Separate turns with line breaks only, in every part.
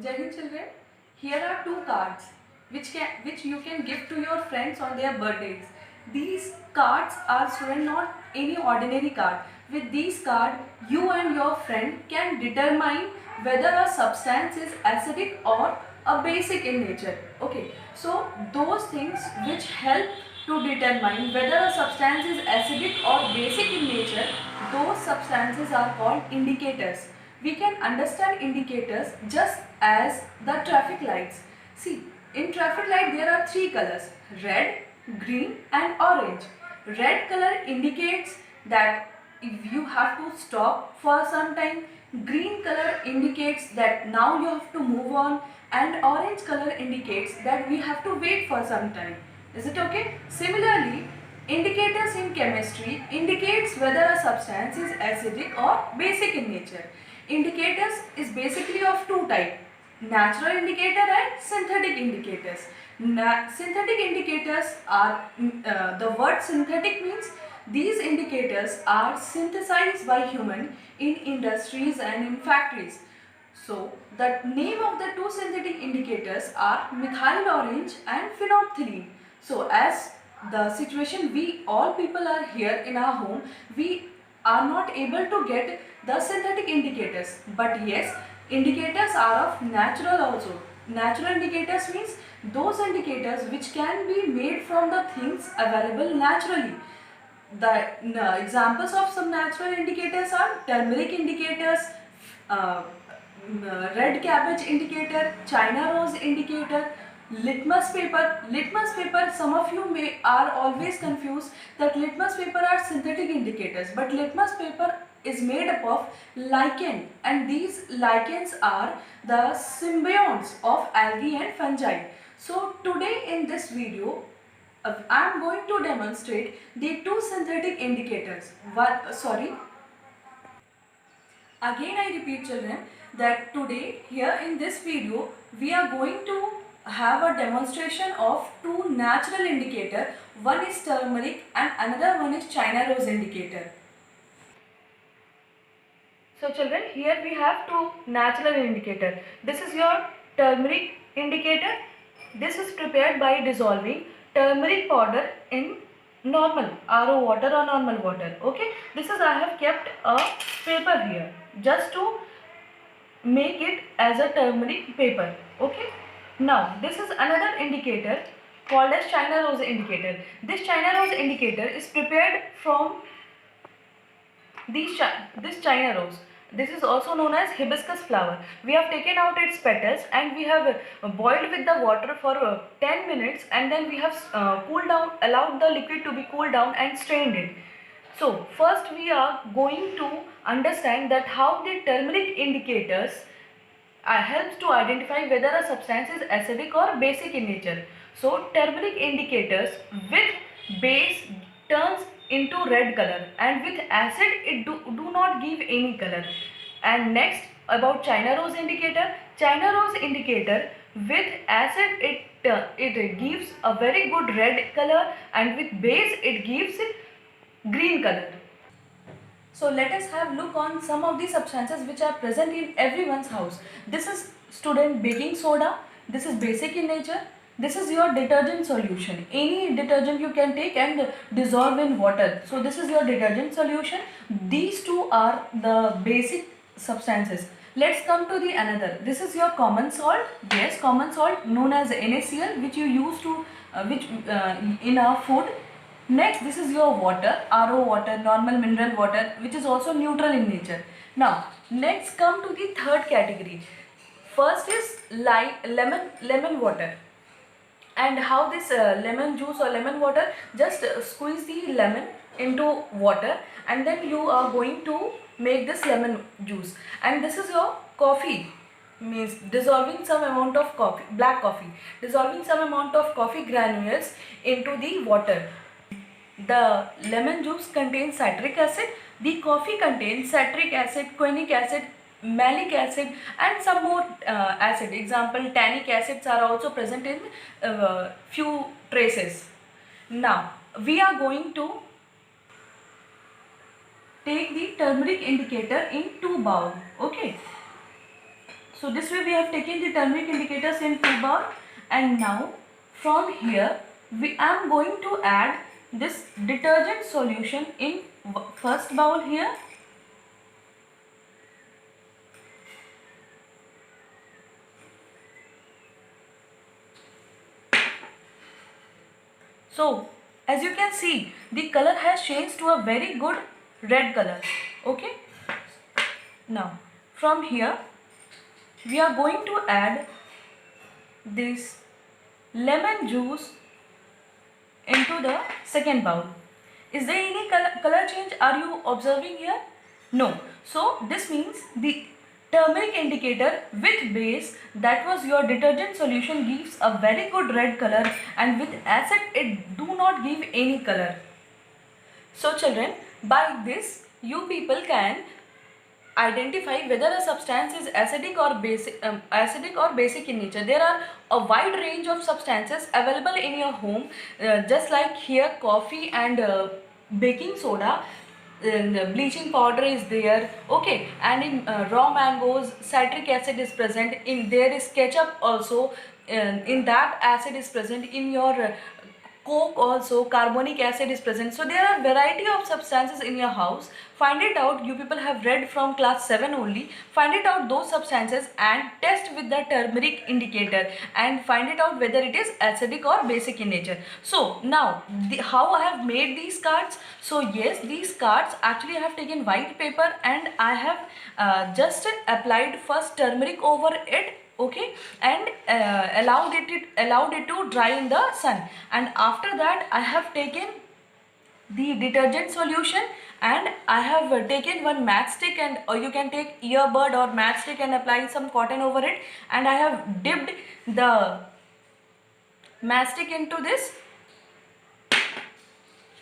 Jai Hind children, here are two cards which you can give to your friends on their birthdays. These cards are student not any ordinary card. With these card, you and your friend can determine whether a substance is acidic or a basic in nature. Okay, so those things which help to determine whether a substance is acidic or basic in nature, those substances are called indicators. We can understand indicators just as the traffic lights. See, in traffic light there are three colors: red, green and orange. Red color indicates that if you have to stop for some time, green color indicates that now you have to move on, and orange color indicates that we have to wait for some time. Is it okay? Similarly, indicators in chemistry indicates whether a substance is acidic or basic in nature. Indicators is basically of two types: natural indicator and synthetic indicators. Synthetic indicators are, the word synthetic means these indicators are synthesized by human in industries and in factories. So the name of the two synthetic indicators are methyl orange and phenolphthalein. So as the situation, we all people are here in our home, we are not able to get the synthetic indicators, but yes, indicators are of natural also. Natural indicators means those indicators which can be made from the things available naturally. The examples of some natural indicators are turmeric indicators, uh, red cabbage indicator, China rose indicator, litmus paper. Litmus paper, some of you may are always confused that litmus paper are synthetic indicators, but litmus paper is made up of lichen, and these lichens are the symbionts of algae and fungi. So today in this video, I am going to demonstrate the two synthetic indicators. Again I repeat children that today here in this video we are going to have a demonstration of two natural indicator. One is turmeric and another one is China rose indicator. So children, here we have two natural indicator. This is your turmeric indicator. This is prepared by dissolving turmeric powder in normal RO water or normal water. Okay, this is, I have kept a paper here just to make it as a turmeric paper. Okay, now this is another indicator called as China rose indicator. This China rose indicator is prepared from this China rose. This is also known as hibiscus flower. We have taken out its petals and we have boiled with the water for 10 minutes, and then we have cooled down, allowed the liquid to be cooled down and strained it. So first we are going to understand that how the turmeric indicators helps to identify whether a substance is acidic or basic in nature. So turmeric indicators with base turns into red color, and with acid it do not give any color. And next about China rose indicator. China rose indicator with acid it gives a very good red color, and with base it gives green color. So let us have look on some of the substances which are present in everyone's house. This is student baking soda. This is basic in nature. This is your detergent solution. Any detergent you can take and dissolve in water. So this is your detergent solution. These two are the basic substances. Let's come to the another. This is your common salt. Yes, common salt known as NaCl, which you use to in our food. Next, this is your water, RO water, normal mineral water, which is also neutral in nature. Now, next come to the third category. First is lemon water. And how this lemon juice or lemon water, just squeeze the lemon into water and then you are going to make this lemon juice. And this is your coffee, means dissolving some amount of coffee, black coffee, dissolving some amount of coffee granules into the water. The lemon juice contains citric acid, the coffee contains citric acid, quinic acid, malic acid and some more acid. Example, tannic acids are also present in few traces. Now, we are going to take the turmeric indicator in 2 bowls. Okay. So this way we have taken the turmeric indicators in 2 bowl, and now from here I am going to add this detergent solution in first bowl here. So as you can see, the color has changed to a very good red color. Okay. Now from here we are going to add this lemon juice into the second bowl. Is there any color change are you observing here? No. So this means the turmeric indicator with base, that was your detergent solution, gives a very good red color, and with acid it do not give any color. So children, by this you people can identify whether a substance is acidic or basic in nature. There are a wide range of substances available in your home, just like here coffee and baking soda, and bleaching powder is there. Okay, and in raw mangoes citric acid is present, in there is ketchup also, in that acid is present, in your coke also carbonic acid is present. So there are variety of substances in your house. Find it out. You people have read from class 7 only. Find it out those substances and test with the turmeric indicator and find it out whether it is acidic or basic in nature. So now how I have made these cards. So yes, these cards actually I have taken white paper and I have just applied first turmeric over it. Okay, and allowed it to dry in the sun, and after that I have taken the detergent solution and I have taken one matchstick, and or you can take earbud or matchstick and apply some cotton over it, and I have dipped the matchstick into this,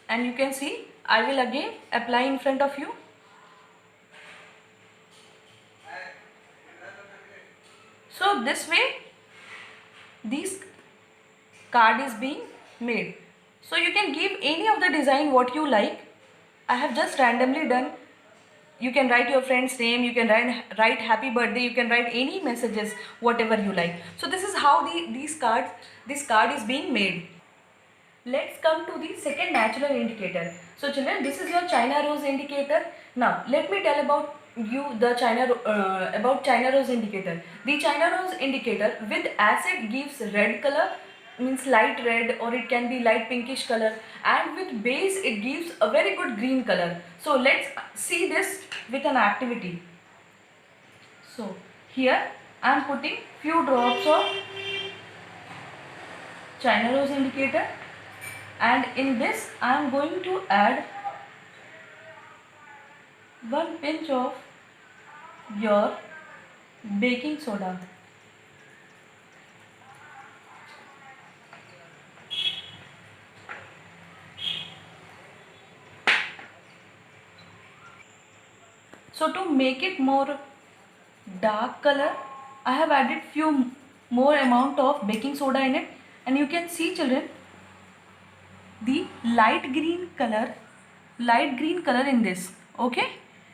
and you can see I will again apply in front of you. So this way this card is being made. So you can give any of the design what you like. I have just randomly done. You can write your friend's name, you can write happy birthday, you can write any messages, whatever you like. So this is how this card is being made. Let's come to the second natural indicator. So children, this is your China rose indicator. Now let me tell about you the China rose indicator. The China rose indicator with acid gives red color, means light red, or it can be light pinkish color, and with base it gives a very good green color. So let's see this with an activity. So here I am putting few drops of China rose indicator, and in this I am going to add one pinch of your baking soda. So to make it more dark color, I have added few more amount of baking soda in it, and you can see children the light green color in this. Okay,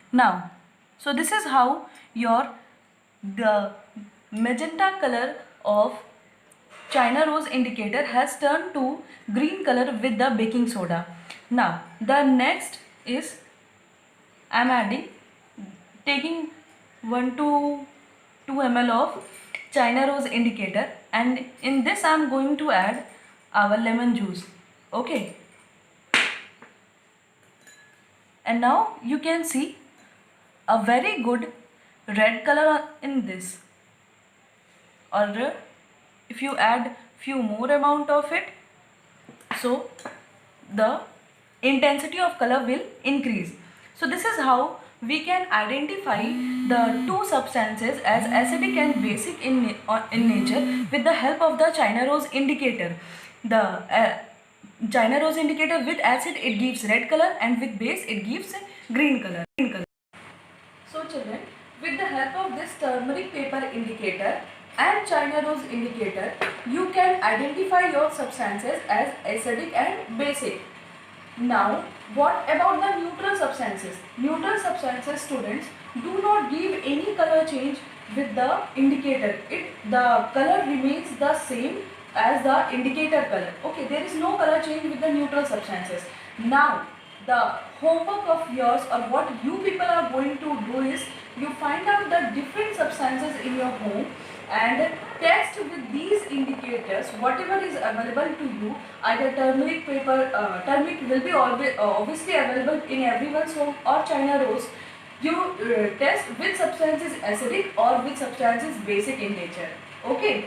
now so this is how the magenta color of China rose indicator has turned to green color with the baking soda. Now the next is I am taking 1 to 2 ml of China rose indicator, and in this I am going to add our lemon juice. Okay, and now you can see a very good red color in this, or if you add few more amount of it, so the intensity of color will increase. So this is how we can identify the two substances as acidic and basic in nature with the help of the China rose indicator. The China rose indicator with acid it gives red color, and with base it gives green color. So children, with the help of this turmeric paper indicator and China rose indicator, you can identify your substances as acidic and basic. Now, what about the neutral substances? Neutral substances, students, do not give any color change with the indicator. The color remains the same as the indicator color. Okay, there is no color change with the neutral substances. Now, the homework of yours, or what you people are going to do, is you find out the different substances in your home and test with these indicators whatever is available to you. Either turmeric paper, turmeric will be always, obviously available in everyone's home, or China rose. You test which substance is acidic or which substance is basic in nature. Okay.